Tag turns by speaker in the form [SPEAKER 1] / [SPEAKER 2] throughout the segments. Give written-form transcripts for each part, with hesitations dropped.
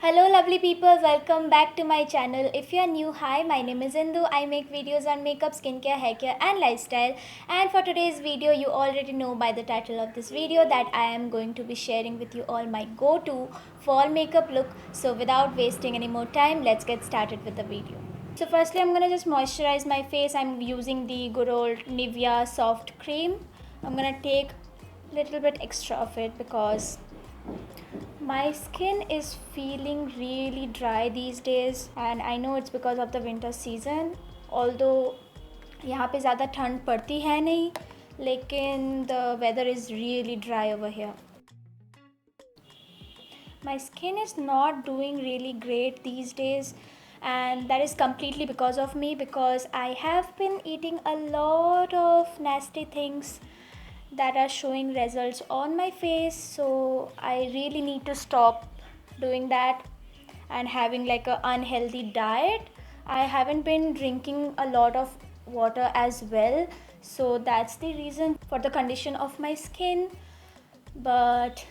[SPEAKER 1] Hello lovely people, welcome back to my channel. If you are new, hi, my name is Indu. I make videos on makeup, skincare, haircare and lifestyle. And for today's video, you already know by the title of this video that I am going to be sharing with you all my go-to fall makeup look. So without wasting any more time, let's get started with the video. So firstly, I'm gonna just moisturize my face. I'm using the good old Nivea soft cream. I'm gonna take a little bit extra of it because my skin is feeling really dry these days and I know it's because of the winter season. Although यहाँ पे ज़्यादा ठंड पड़ती है नहीं, लेकिन the weather is really dry over here. My skin is not doing really great these days, and that is completely because of me, because I have been eating a lot of nasty things that are showing results on my face. So I really need to stop doing that and having like a unhealthy diet. I haven't been drinking a lot of water as well, so that's the reason for the condition of my skin. But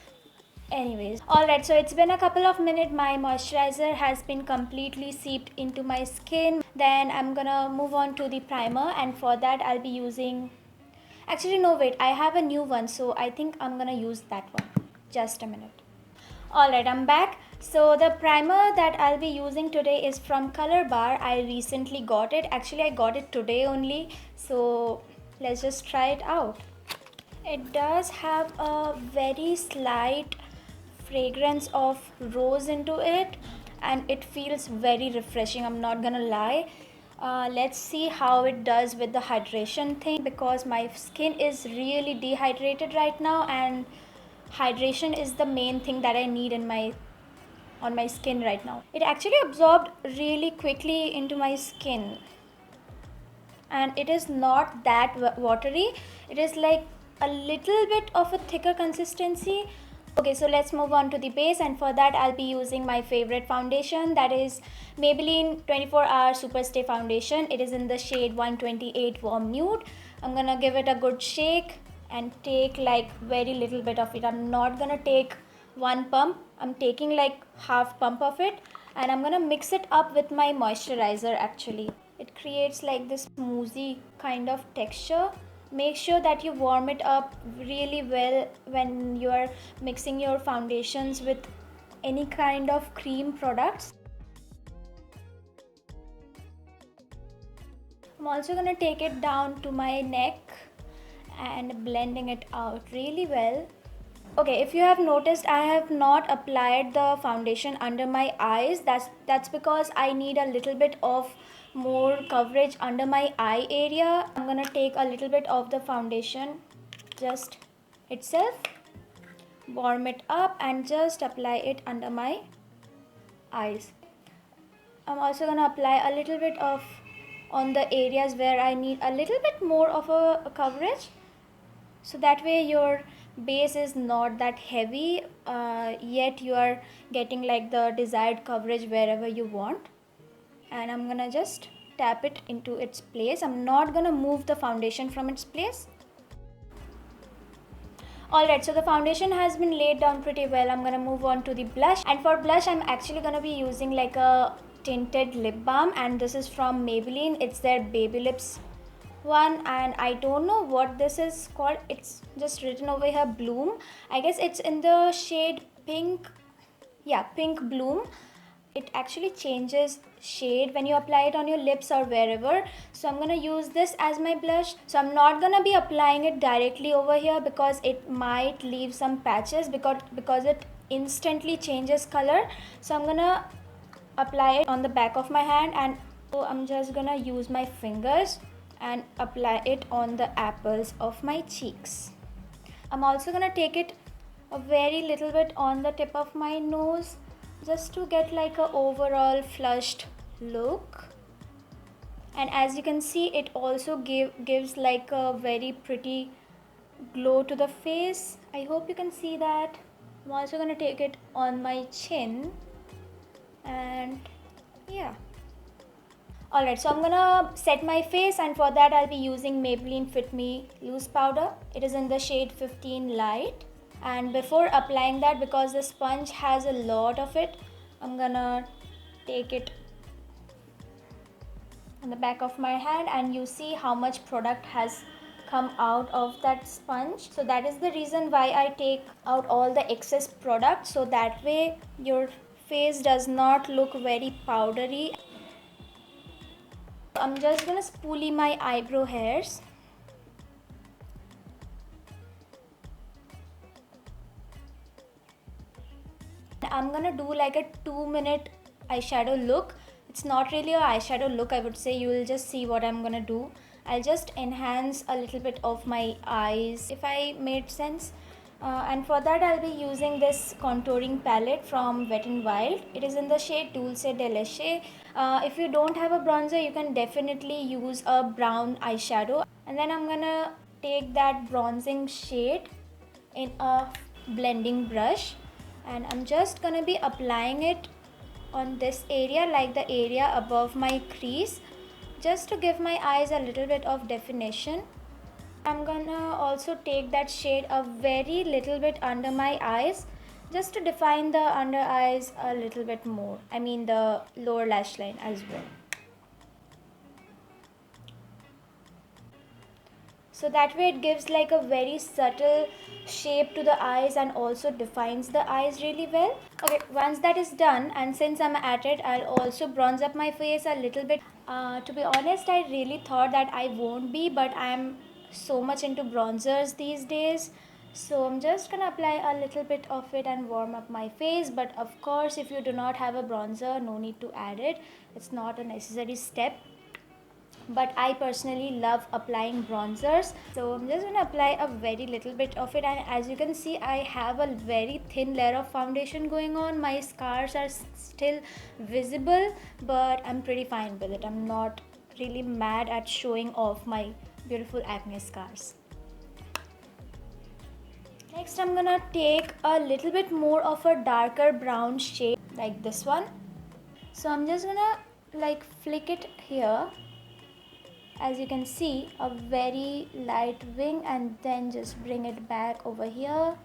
[SPEAKER 1] anyways, alright, so it's been a couple of minutes. My moisturizer has been completely seeped into my skin. Then I'm gonna move on to the primer, and for that I'll be using, actually no, wait, I have a new one, so I think I'm gonna use that one. Just a minute. Alright, I'm back. So the primer that I'll be using today is from Colorbar. I recently got it. Actually, I got it today only. So let's just try it out. It does have a very slight fragrance of rose into it, and it feels very refreshing, I'm not gonna lie. Let's see how it does with the hydration thing, because my skin is really dehydrated right now and hydration is the main thing that I need in on my skin right now. It actually absorbed really quickly into my skin, and it is not that watery. It is like a little bit of a thicker consistency. Okay, so let's move on to the base, and for that I'll be using my favorite foundation, that is Maybelline 24-hour Superstay foundation. It is in the shade 128 Warm Nude. I'm gonna give it a good shake and take like very little bit of it. I'm not gonna take one pump, I'm taking like half pump of it, and I'm gonna mix it up with my moisturizer. Actually, it creates like this smoothie kind of texture. Make sure that you warm it up really well when you are mixing your foundations with any kind of cream products. I'm also gonna take it down to my neck and blending it out really well. Okay, if you have noticed, I have not applied the foundation under my eyes. That's because I need a little bit of more coverage under my eye area. I'm gonna take a little bit of the foundation just itself, warm it up and just apply it under my eyes. I'm also gonna apply a little bit of on the areas where I need a little bit more of a coverage, so that way your base is not that heavy, yet you are getting like the desired coverage wherever you want. And I'm gonna just tap it into its place. I'm not gonna move the foundation from its place. Alright, so the foundation has been laid down pretty well. I'm gonna move on to the blush, and for blush I'm actually gonna be using like a tinted lip balm, and this is from Maybelline. It's their Baby Lips one, and I don't know what this is called. It's just written over here Bloom. I guess it's in the shade pink. Yeah, pink Bloom. It actually changes shade when you apply it on your lips or wherever. So I'm gonna use this as my blush. So I'm not gonna be applying it directly over here because it might leave some patches, because it instantly changes color. So I'm gonna apply it on the back of my hand, and so I'm just gonna use my fingers and apply it on the apples of my cheeks. I'm also gonna take it a very little bit on the tip of my nose, just to get like a overall flushed look. And as you can see, it also gives like a very pretty glow to the face. I hope you can see that. I'm also gonna take it on my chin, and yeah. Alright, so I'm gonna set my face, and for that I'll be using Maybelline Fit Me Loose Powder. It is in the shade 15 Light. And before applying that, because the sponge has a lot of it, I'm gonna take it on the back of my hand, and you see how much product has come out of that sponge. So that is the reason why I take out all the excess product, so that way your face does not look very powdery. I'm just gonna spoolie my eyebrow hairs. I'm gonna do like a 2-minute eyeshadow look. It's not really a eyeshadow look, I would say. You will just see what I'm gonna do. I'll just enhance a little bit of my eyes, if I made sense. And for that I'll be using this contouring palette from Wet n Wild. It is in the shade Dulce de Leche. If you don't have a bronzer, you can definitely use a brown eyeshadow. And then I'm gonna take that bronzing shade in a blending brush, and I'm just gonna be applying it on this area, like the area above my crease, just to give my eyes a little bit of definition. I'm gonna also take that shade a very little bit under my eyes, just to define the under eyes a little bit more. I mean the lower lash line as well. So that way it gives like a very subtle shape to the eyes and also defines the eyes really well. Okay, once that is done, and since I'm at it, I'll also bronze up my face a little bit. To be honest, I really thought that I won't be, but I'm so much into bronzers these days. So I'm just gonna apply a little bit of it and warm up my face. But of course, if you do not have a bronzer, no need to add it. It's not a necessary step. But I personally love applying bronzers, so I'm just going to apply a very little bit of it. And as you can see, I have a very thin layer of foundation going on. My scars are still visible, but I'm pretty fine with it. I'm not really mad at showing off my beautiful acne scars. Next, I'm gonna take a little bit more of a darker brown shade like this one. So I'm just gonna like flick it here. As you can see, a very light wing, and then just bring it back over here.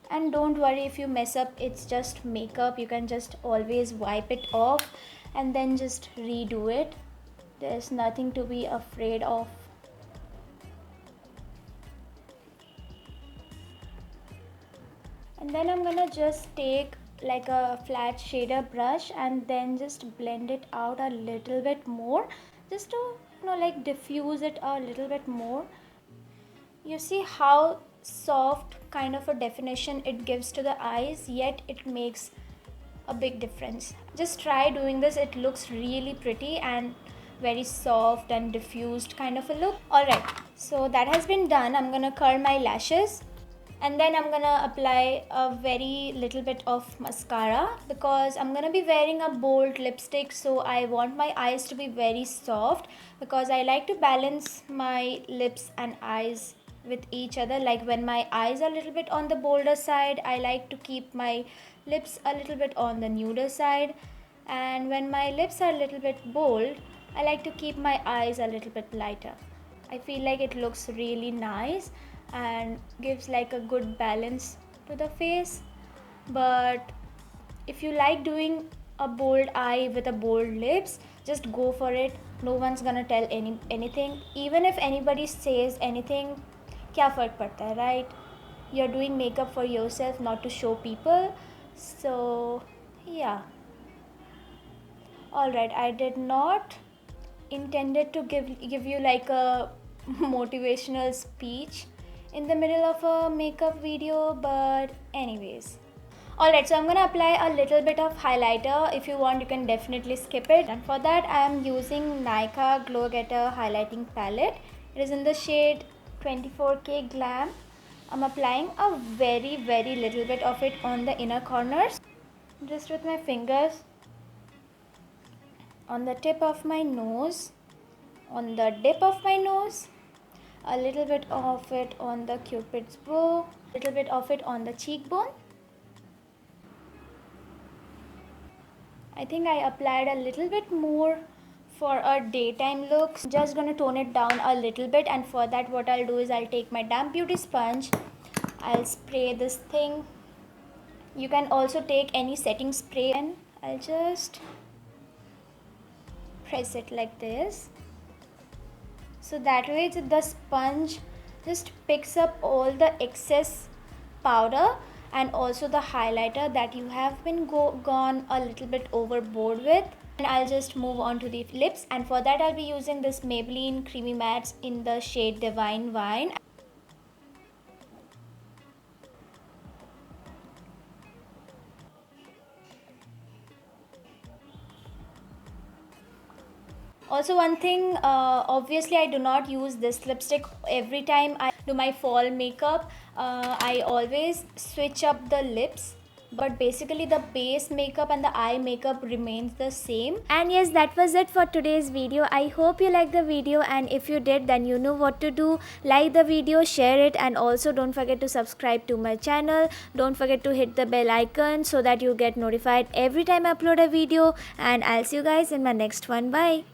[SPEAKER 1] And don't worry if you mess up, it's just makeup. You can just always wipe it off and then just redo it. There's nothing to be afraid of. And then I'm gonna just take like a flat shader brush and then just blend it out a little bit more, just to like diffuse it a little bit more. You see how soft kind of a definition it gives to the eyes, yet it makes a big difference. Just try doing this. It looks really pretty and very soft and diffused kind of a look. Alright, so that has been done. I'm gonna curl my lashes. And then I'm gonna apply a very little bit of mascara, because I'm gonna be wearing a bold lipstick, so I want my eyes to be very soft, because I like to balance my lips and eyes with each other. Like when my eyes are a little bit on the bolder side, I like to keep my lips a little bit on the nuder side, and when my lips are a little bit bold, I like to keep my eyes a little bit lighter. I feel like it looks really nice and gives like a good balance to the face. But if you like doing a bold eye with a bold lips, just go for it. No one's gonna tell anything. Even if anybody says anything, kya fark padta hai, right? You're doing makeup for yourself, not to show people. So yeah. Alright, I did not intended to give you like a motivational speech in the middle of a makeup video, but anyways. Alright, so I'm gonna apply a little bit of highlighter. If you want, you can definitely skip it. And for that, I am using Nykaa Glow Getter highlighting palette. It is in the shade 24K Glam. I'm applying a very little bit of it on the inner corners, just with my fingers, on the tip of my nose, on the dip of my nose, a little bit of it on the cupid's bow, a little bit of it on the cheekbone. I think I applied a little bit more for a daytime look. Just gonna tone it down a little bit, and for that what I'll do is I'll take my damp beauty sponge. I'll spray this thing. You can also take any setting spray, and I'll just press it like this. So that way the sponge just picks up all the excess powder and also the highlighter that you have been gone a little bit overboard with. And I'll just move on to the lips, and for that I'll be using this Maybelline Creamy Mattes in the shade Divine Wine. Also, one thing, obviously I do not use this lipstick every time I do my fall makeup. I always switch up the lips, but basically the base makeup and the eye makeup remains the same. And yes, that was it for today's video. I hope you liked the video, and if you did, then you know what to do. Like the video, share it, and also don't forget to subscribe to my channel. Don't forget to hit the bell icon so that you get notified every time I upload a video, and I'll see you guys in my next one. Bye.